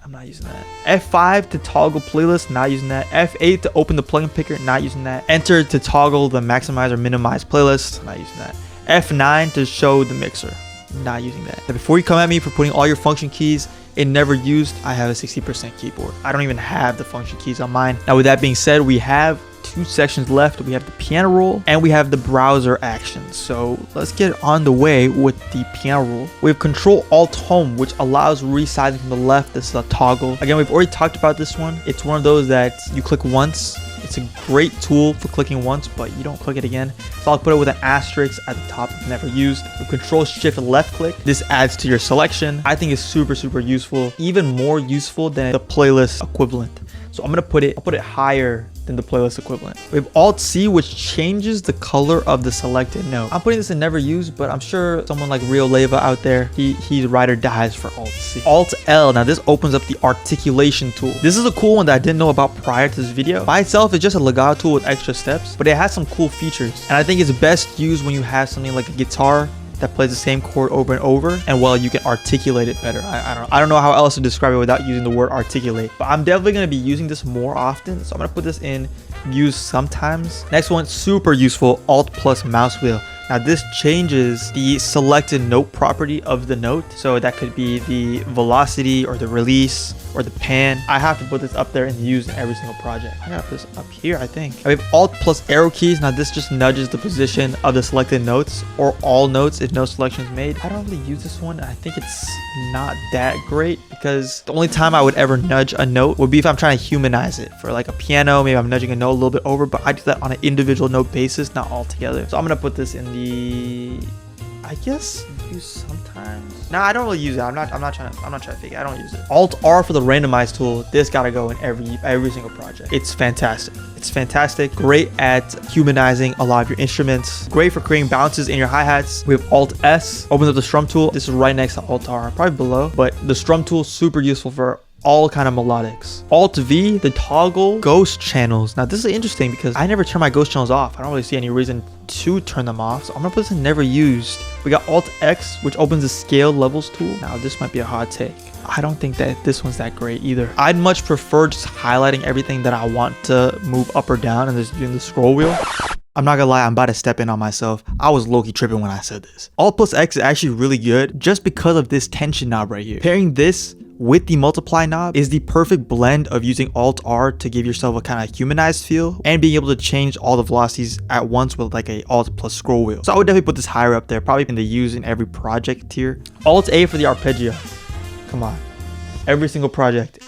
I'm not using that. F5 to toggle playlist. Not using that. F8 to open the plugin picker. Not using that. Enter to toggle the maximize or minimize playlist. Not using that. F9 to show the mixer. Not using that. Now, before you come at me for putting all your function keys in never used, I have a 60% keyboard. I don't even have the function keys on mine. Now, with that being said, we have two sections left. We have the piano roll and we have the browser actions. So let's get on the way with the piano roll. We have Control Alt Home, which allows resizing from the left. This is a toggle. Again, we've already talked about this one. It's one of those that you click once. It's a great tool for clicking once, but you don't click it again. So I'll put it with an asterisk at the top if never used. With Control Shift left click, this adds to your selection. I think it's super useful, even more useful than the playlist equivalent. So I'm gonna put it higher than the playlist equivalent. We have Alt C, which changes the color of the selected note. I'm putting this in never used, but I'm sure someone like Rio Leva out there, he ride or dies for Alt C. Alt L, now this opens up the articulation tool. This is a cool one that I didn't know about prior to this video. By itself, it's just a legato tool with extra steps, but it has some cool features. And I think it's best used when you have something like a guitar that plays the same chord over and over, and well, you can articulate it better. I don't know how else to describe it without using the word articulate, but I'm definitely going to be using this more often, so I'm going to put this in use sometimes. Next one, super useful, Alt plus mouse wheel. Now this changes the selected note property of the note. So that could be the velocity or the release or the pan. I have to put this up there and use in every single project. I gotta put this up here, I think. We have Alt plus arrow keys. Now this just nudges the position of the selected notes or all notes if no selection is made. I don't really use this one. I think it's not that great because the only time I would ever nudge a note would be if I'm trying to humanize it. For like a piano, maybe I'm nudging a note a little bit over, but I do that on an individual note basis, not all together. So I'm gonna put this in I guess use sometimes. Nah, I don't really use it. I'm not trying to fake it. I don't use it. Alt R for the randomize tool. This gotta go in every single project. It's fantastic. It's fantastic. Great at humanizing a lot of your instruments. Great for creating bounces in your hi-hats. We have Alt S. Opens up the strum tool. This is right next to Alt R, probably below. But the strum tool is super useful for all kind of melodics. Alt V, the toggle ghost channels. Now this is interesting because I never turn my ghost channels off. I don't really see any reason to turn them off, so I'm gonna put this in never used. We got Alt X, which opens the scale levels tool. Now this might be a hot take. I don't think that this one's that great either. I'd much prefer just highlighting everything that I want to move up or down and just doing the scroll wheel. I'm not gonna lie, I'm about to step in on myself. I was low-key tripping when I said this. Alt plus X is actually really good just because of this tension knob right here. Pairing this with the multiply knob is the perfect blend of using Alt R to give yourself a kind of humanized feel and being able to change all the velocities at once with like a Alt plus scroll wheel. So I would definitely put this higher up there, probably in the use in every project tier. Alt A for the arpeggio. Come on. Every single project.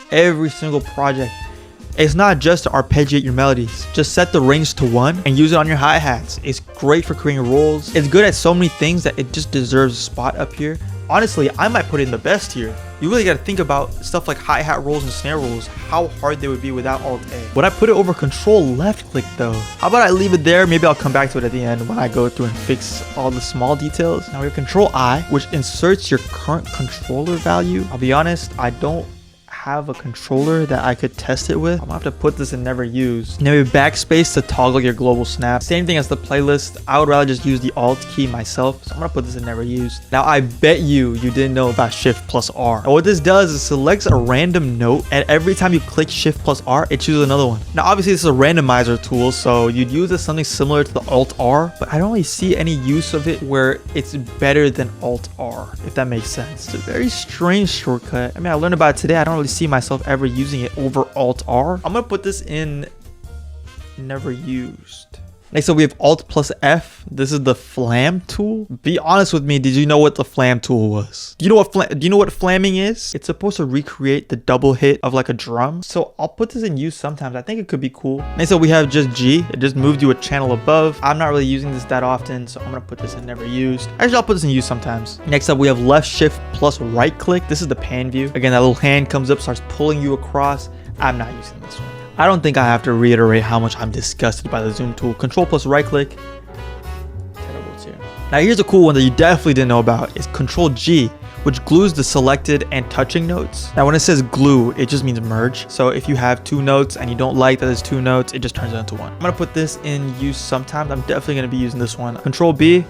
It's not just to arpeggiate your melodies. Just set the range to 1 and use it on your hi-hats. It's great for creating rolls. It's good at so many things that it just deserves a spot up here. Honestly, I might put it in the best tier. You really got to think about stuff like hi-hat rolls and snare rolls, how hard they would be without Alt A. Would I put it over Control left click though? How about I leave it there? Maybe I'll come back to it at the end when I go through and fix all the small details. Now we have Control I, which inserts your current controller value. I'll be honest, I don't have a controller that I could test it with. I'm gonna have to put this in never used. Now we have backspace to toggle your global snap. Same thing as the playlist. I would rather just use the Alt key myself, so I'm gonna put this in never used. Now I bet you didn't know about Shift plus R. And what this does is selects a random note, and every time you click Shift plus R, it chooses another one. Now obviously this is a randomizer tool, so you'd use this something similar to the Alt R, but I don't really see any use of it where it's better than Alt R, if that makes sense. It's a very strange shortcut. I mean, I learned about it today. I don't really see myself ever using it over Alt R. I'm gonna put this in never used. Next up we have Alt plus F. This is the flam tool. Be honest with me, did you know what the flam tool was? Do you know what flamming is? It's supposed to recreate the double hit of like a drum. So I'll put this in use sometimes. I think it could be cool. Next up we have just G. It just moved you a channel above. I'm not really using this that often, so I'm gonna put this in never used. Actually, I'll put this in use sometimes. Next up we have left shift plus right click. This is the pan view. Again, that little hand comes up, starts pulling you across. I'm not using this one. I don't think I have to reiterate how much I'm disgusted by the zoom tool. Control plus right click. Terrible tier. Now here's a cool one that you definitely didn't know about. It's Control G, which glues the selected and touching notes. Now when it says glue, it just means merge. So if you have 2 notes and you don't like that there's 2 notes, it just turns it into 1. I'm gonna put this in use sometimes. I'm definitely gonna be using this one. Control B.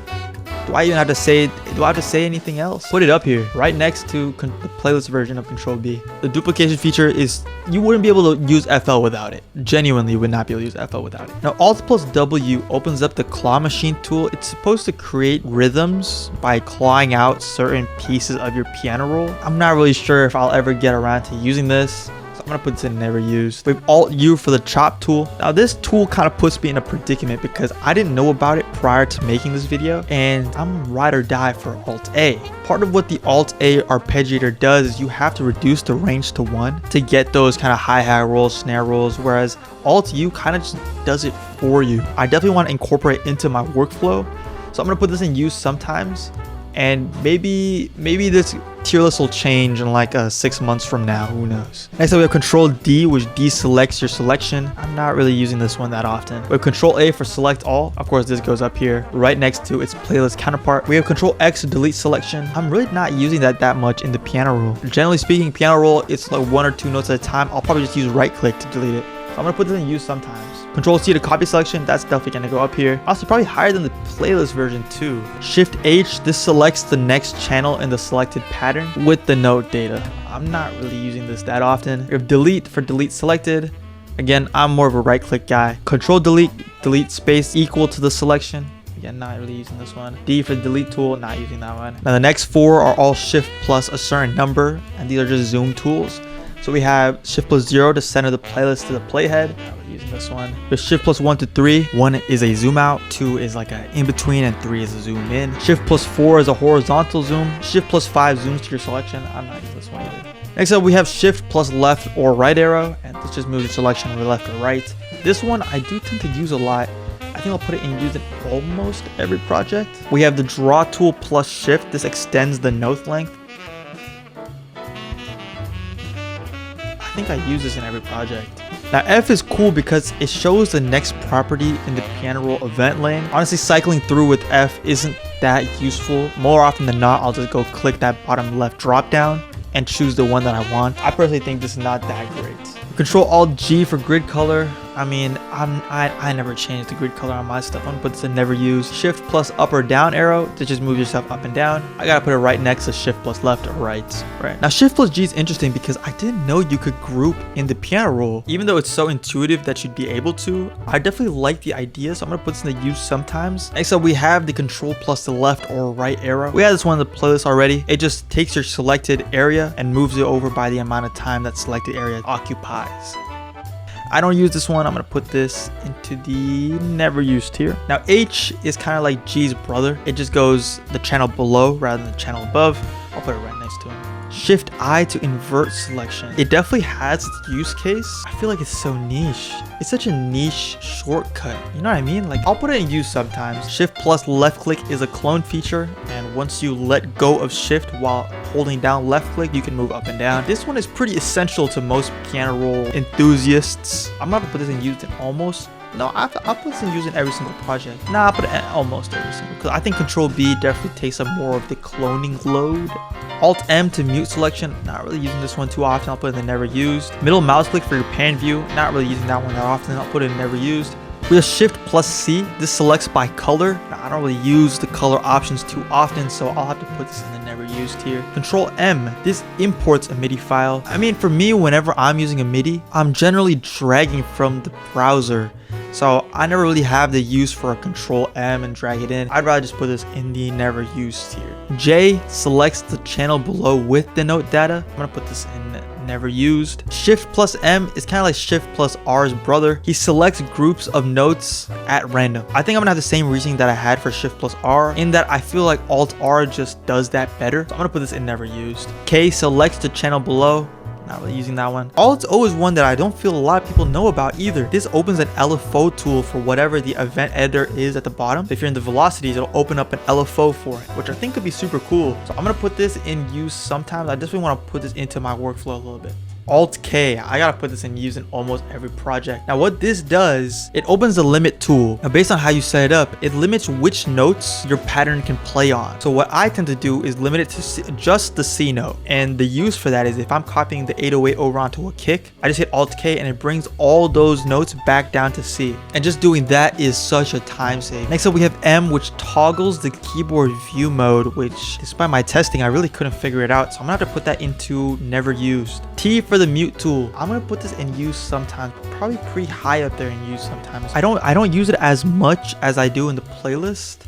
Do I have to say anything else? Put it up here, right next to the playlist version of Control B. The duplication feature is, you wouldn't be able to use FL without it. Genuinely would not be able to use FL without it. Now Alt plus W opens up the claw machine tool. It's supposed to create rhythms by clawing out certain pieces of your piano roll. I'm not really sure if I'll ever get around to using this. I'm gonna put this in never used. We have Alt U for the chop tool. Now this tool kind of puts me in a predicament because I didn't know about it prior to making this video, and I'm ride or die for Alt A. Part of what the Alt A arpeggiator does is you have to reduce the range to 1 to get those kind of hi-hat rolls, snare rolls, whereas Alt U kind of just does it for you. I definitely want to incorporate it into my workflow, so I'm gonna put this in use sometimes. And maybe this tier list will change in like 6 months from now, who knows. Next up we have Control D, which deselects your selection. I'm not really using this one that often. We have Control A for select all. Of course this goes up here right next to its playlist counterpart. We have Control X to delete selection. I'm really not using that much in the piano roll. Generally speaking, piano roll, it's like 1 or 2 notes at a time. I'll probably just use right click to delete it. So I'm gonna put this in use sometimes. Control C to copy selection, that's definitely gonna go up here. Also probably higher than the playlist version too. Shift H, this selects the next channel in the selected pattern with the note data. I'm not really using this that often. We have delete for delete selected. Again, I'm more of a right click guy. Control delete, delete space equal to the selection. Again, not really using this one. D for the delete tool, not using that one. Now the next 4 are all shift plus a certain number, and these are just zoom tools. So we have shift plus 0 to center the playlist to the playhead. Not really using this one. There's shift plus 1 to 3. 1 is a zoom out, 2 is like a in between, and 3 is a zoom in. Shift plus 4 is a horizontal zoom. Shift plus 5 zooms to your selection. I'm not using this one either. Next up, we have shift plus left or right arrow, and this just moves your selection to left or right. This one I do tend to use a lot. I think I'll put it in use in almost every project. We have the draw tool plus shift. This extends the note length. I think I use this in every project. Now F is cool because it shows the next property in the piano roll event lane. Honestly, cycling through with F isn't that useful. More often than not, I'll just go click that bottom left drop down and choose the one that I want. I personally think this is not that great. Control Alt G for grid color. I mean, I never change the grid color on my stuff. I'm gonna put this in never use. Shift plus up or down arrow to just move yourself up and down. I gotta put it right next to shift plus left or right. Right. Now shift plus G is interesting because I didn't know you could group in the piano roll. Even though it's so intuitive that you'd be able to, I definitely like the idea, so I'm gonna put this in the use sometimes. Next up, we have the control plus the left or right arrow. We had this one in the playlist already. It just takes your selected area and moves it over by the amount of time that selected area occupies. I don't use this one. I'm going to put this into the never used tier. Now H is kind of like G's brother. It just goes the channel below rather than the channel above. I'll put it right next to him. Shift I to invert selection. It definitely has its use case. I feel like it's so niche. It's such a niche shortcut. You know what I mean? Like, I'll put it in use sometimes. Shift plus left click is a clone feature, and once you let go of shift while holding down left click, you can move up and down. This one is pretty essential to most piano roll enthusiasts. I'm not gonna put this in use in almost. No, I'll put this in use in every single project. Nah, I'll put it in almost every single, because I think Control B definitely takes up more of the cloning load. Alt M to mute selection, not really using this one too often. I'll put it in never used. Middle mouse click for your pan view, not really using that one that often. I'll put it in never used. We have Shift plus C. This selects by color. Now, I don't really use the color options too often, so I'll have to put this in the never used here. Control M. This imports a MIDI file. I mean, for me, whenever I'm using a MIDI, I'm generally dragging from the browser. So I never really have the use for a Control M and drag it in. I'd rather just put this in the never used tier. J selects the channel below with the note data. I'm gonna put this in never used. Shift plus M is kind of like Shift plus R's brother. He selects groups of notes at random. I think I'm gonna have the same reasoning that I had for Shift plus R, in that I feel like Alt R just does that better. So I'm gonna put this in never used. K selects the channel below. Not really using that one. Alt O is one that I don't feel a lot of people know about either. This opens an LFO tool for whatever the event editor is at the bottom. So if you're in the velocities, it'll open up an LFO for it, which I think could be super cool. So I'm gonna put this in use sometimes. I just really want to put this into my workflow a little bit. Alt K, I gotta put this in use in almost every project. Now what this does, it opens the limit tool. Now based on how you set it up, it limits which notes your pattern can play on. So what I tend to do is limit it to just the C note. And the use for that is if I'm copying the 808 over onto a kick, I just hit Alt K and it brings all those notes back down to C. And just doing that is such a time save. Next up we have M, which toggles the keyboard view mode, which despite my testing, I really couldn't figure it out. So I'm gonna have to put that into never used. T for the mute tool. I'm gonna put this in use sometimes, probably pretty high up there in use sometimes. I don't use it as much as I do in the playlist.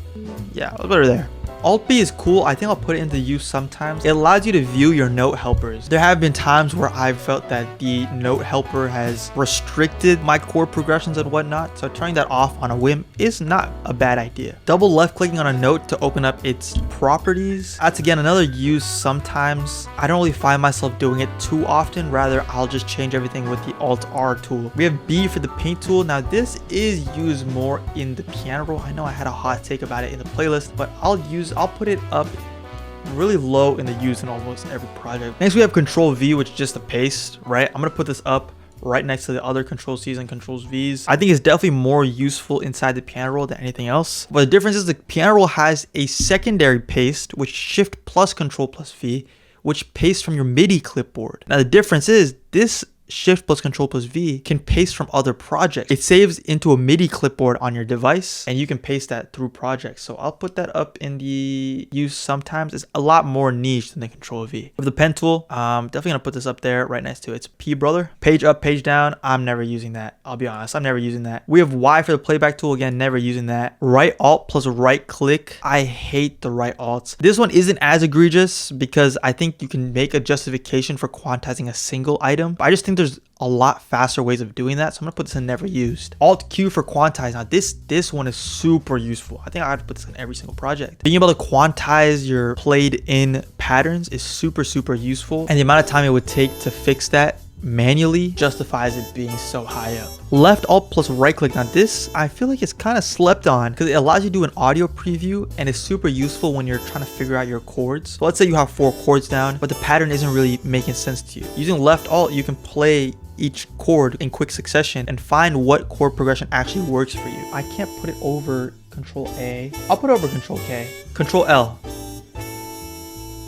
Yeah, a little better there. Alt B is cool. I think I'll put it into use sometimes. It allows you to view your note helpers. There have been times where I've felt that the note helper has restricted my chord progressions and whatnot, so turning that off on a whim is not a bad idea. Double left clicking on a note to open up its properties. That's again another use sometimes. I don't really find myself doing it too often. Rather, I'll just change everything with the Alt R tool. We have B for the paint tool. Now this is used more in the piano roll. I know I had a hot take about it in the playlist, but I'll put it up really low in the use in almost every project. Next we have Control V, which is just a paste, right? I'm gonna put this up right next to the other Control C's and Control V's. I think it's definitely more useful inside the piano roll than anything else. But the difference is the piano roll has a secondary paste, which Shift plus Control plus V, which pastes from your MIDI clipboard. Now the difference is this Shift plus Control plus V can paste from other projects. It saves into a MIDI clipboard on your device and you can paste that through projects. So I'll put that up in the use sometimes. It's a lot more niche than the Control V. With the pen tool, definitely gonna put this up there right next to it. It's P brother. Page up, page down. I'm never using that. I'll be honest, I'm never using that. We have Y for the playback tool. Again, never using that. Right alt plus right click. I hate the right alts. This one isn't as egregious because I think you can make a justification for quantizing a single item. But I just think there's a lot faster ways of doing that. So I'm gonna put this in never used. Alt Q for quantize. Now this one is super useful. I think I have to put this in every single project. Being able to quantize your played in patterns is super useful. And the amount of time it would take to fix that manually justifies it being so high up. Left alt plus right click. Now this, I feel like it's kind of slept on because it allows you to do an audio preview and it's super useful when you're trying to figure out your chords. So let's say you have 4 chords down, but the pattern isn't really making sense to you. Using left alt, you can play each chord in quick succession and find what chord progression actually works for you. I can't put it over Control A. I'll put it over Control K. Control L.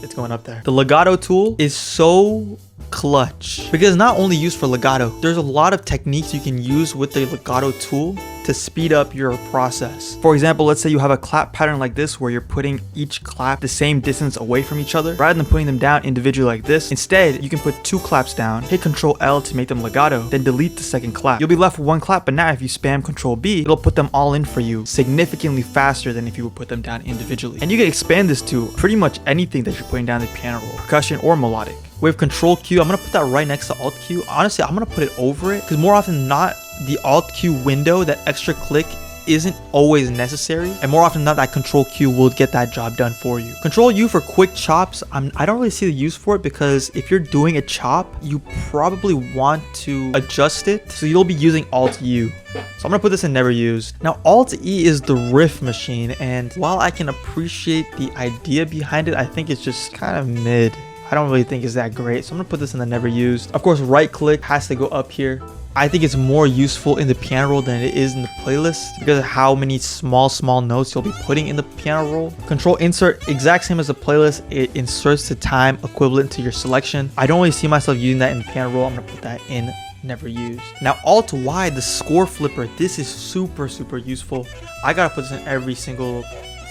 It's going up there. The legato tool is so clutch because it's not only used for legato. There's a lot of techniques you can use with the legato tool to speed up your process. For example, let's say you have a clap pattern like this where you're putting each clap the same distance away from each other. Rather than putting them down individually like this, instead you can put 2 claps down, hit Control L to make them legato, then delete the second clap. You'll be left with 1 clap, but now if you spam Control B, it'll put them all in for you significantly faster than if you would put them down individually. And you can expand this to pretty much anything that you're putting down the piano roll, percussion or melodic. We have Control Q. I'm gonna put that right next to Alt Q. Honestly, I'm gonna put it over it because more often than not, the Alt Q window, that extra click, isn't always necessary, and more often than not, that Control Q will get that job done for you. Control U for quick chops. I don't really see the use for it because if you're doing a chop, you probably want to adjust it, so you'll be using Alt U. So I'm gonna put this in never used. Now Alt E is the riff machine, and while I can appreciate the idea behind it, I think it's just kind of mid. I don't really think it's that great, so I'm gonna put this in the never used. Of course, right click has to go up here. I think it's more useful in the piano roll than it is in the playlist because of how many small notes you'll be putting in the piano roll. Control insert, exact same as the playlist. It inserts the time equivalent to your selection. I don't really see myself using that in the piano roll. I'm gonna put that in never used. Now Alt Y, the score flipper. This is super useful. I gotta put this in every single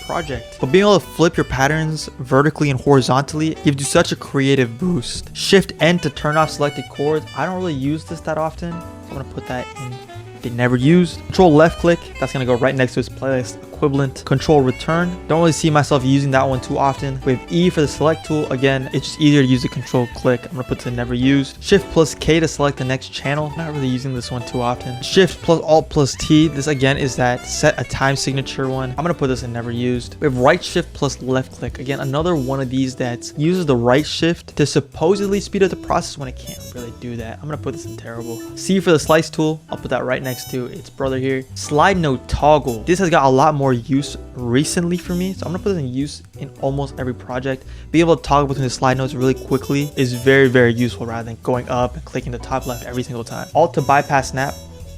project. But being able to flip your patterns vertically and horizontally gives you such a creative boost. Shift N to turn off selected chords. I don't really use this that often, so I'm gonna put that in the never used. Control left click, that's gonna go right next to its playlist equivalent. Control return, don't really see myself using that one too often. We have E for the select tool. Again, it's just easier to use the control click. I'm gonna put the never used. Shift plus K to select the next channel. Not really using this one too often. Shift plus Alt plus T, this again is that set a time signature one. I'm gonna put this in never used. We have right shift plus left click. Again, another one of these that uses the right shift to supposedly speed up the process when it can't really do that. I'm gonna put this in terrible. C for the slice tool, I'll put that right next to its brother here. Slide note toggle, this has got a lot more use recently for me, so I'm gonna put it in use in almost every project. Being able to toggle between the slide notes really quickly is very useful rather than going up and clicking the top left every single time. Alt to bypass snap,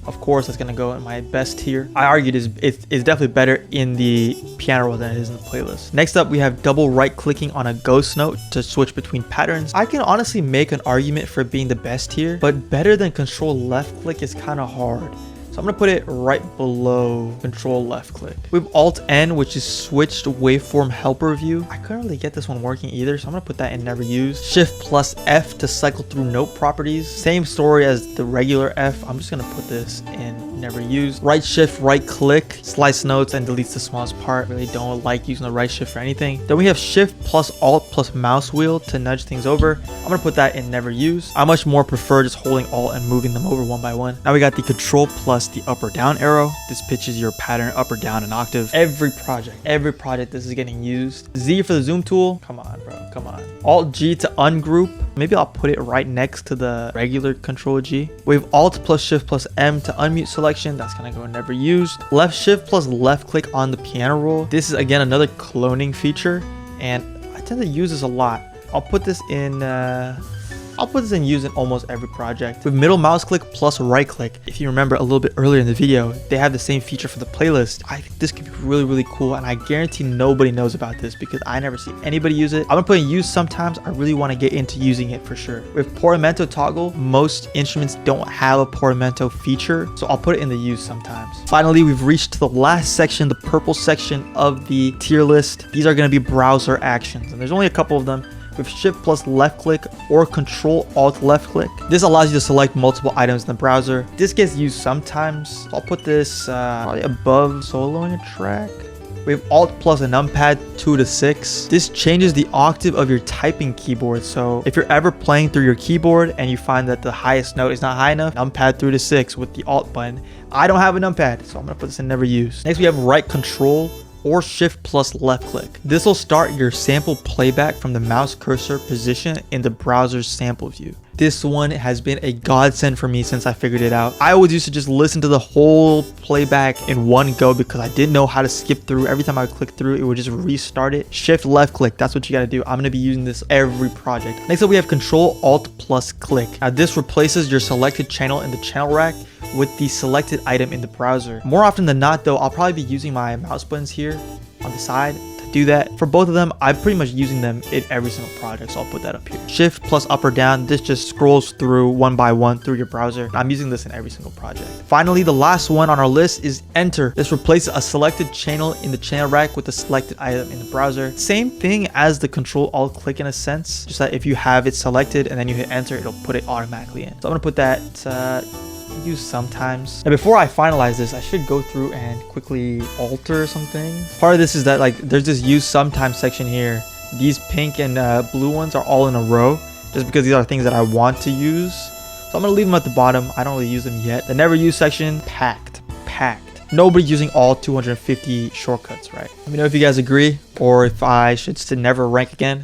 of course that's gonna go in my best tier. I argued it's definitely better in the piano roll than it is in the playlist. Next up, we have double right clicking on a ghost note to switch between patterns. I can honestly make an argument for being the best here, but better than control left click is kind of hard. So I'm gonna put it right below control left click. We have Alt N, which is switched waveform helper view. I couldn't really get this one working either, so I'm gonna put that in never used. Shift plus F to cycle through note properties. Same story as the regular F. I'm just gonna put this in never used. Right shift, right click, slice notes and deletes the smallest part. Really don't like using the right shift for anything. Then we have Shift plus Alt plus mouse wheel to nudge things over. I'm gonna put that in never used. I much more prefer just holding Alt and moving them over one by one. Now we got the Control plus the up or down arrow. This pitches your pattern up or down an octave. Every project this is getting used. Z for the zoom tool. Come on, bro, come on. Alt G to ungroup. Maybe I'll put it right next to the regular Control G. We have Alt plus Shift plus M to unmute selection. That's gonna go never used. Left shift plus left click on the piano roll. This is again another cloning feature, and I tend to use this a lot. I'll put this in I'll put this in use in almost every project. With middle mouse click plus right click, if you remember a little bit earlier in the video, they have the same feature for the playlist. I think this could be really cool, and I guarantee nobody knows about this because I never see anybody use it. I'm gonna put in use sometimes. I really want to get into using it for sure. With portamento toggle, most instruments don't have a portamento feature, so I'll put it in the use sometimes. Finally, we've reached the last section, the purple section of the tier list. These are going to be browser actions, and there's only a couple of them. With shift plus left click or control alt left click, this allows you to select multiple items in the browser. This gets used sometimes. I'll put this probably above soloing a track. We have alt plus a numpad 2 to 6. This changes the octave of your typing keyboard. So if you're ever playing through your keyboard and you find that the highest note is not high enough, numpad 3 to 6 with the alt button. I don't have a numpad, so I'm gonna put this in never use. Next we have right control or shift plus left click. This will start your sample playback from the mouse cursor position in the browser's sample view. This one has been a godsend for me since I figured it out. I always used to just listen to the whole playback in one go because I didn't know how to skip through. Every time I would click through, it would just restart it. Shift left click, that's what you gotta do. I'm gonna be using this every project. Next up we have control alt plus click. Now this replaces your selected channel in the channel rack with the selected item in the browser. More often than not though, I'll probably be using my mouse buttons here on the side to do that. For both of them, I'm pretty much using them in every single project, so I'll put that up here. Shift plus up or down, this just scrolls through one by one through your browser. I'm using this in every single project. Finally, the last one on our list is enter. This replaces a selected channel in the channel rack with the selected item in the browser. Same thing as the control alt click in a sense, just that if you have it selected and then you hit enter, it'll put it automatically in. So I'm gonna put that use sometimes. Now before I finalize this, I should go through and quickly alter something. Part of this is that like there's this use sometimes section here. These pink and blue ones are all in a row just because these are things that I want to use. So I'm gonna leave them at the bottom. I don't really use them yet. The never use section, packed. Nobody's using all 250 shortcuts, right? Let me know if you guys agree or if I should never rank again.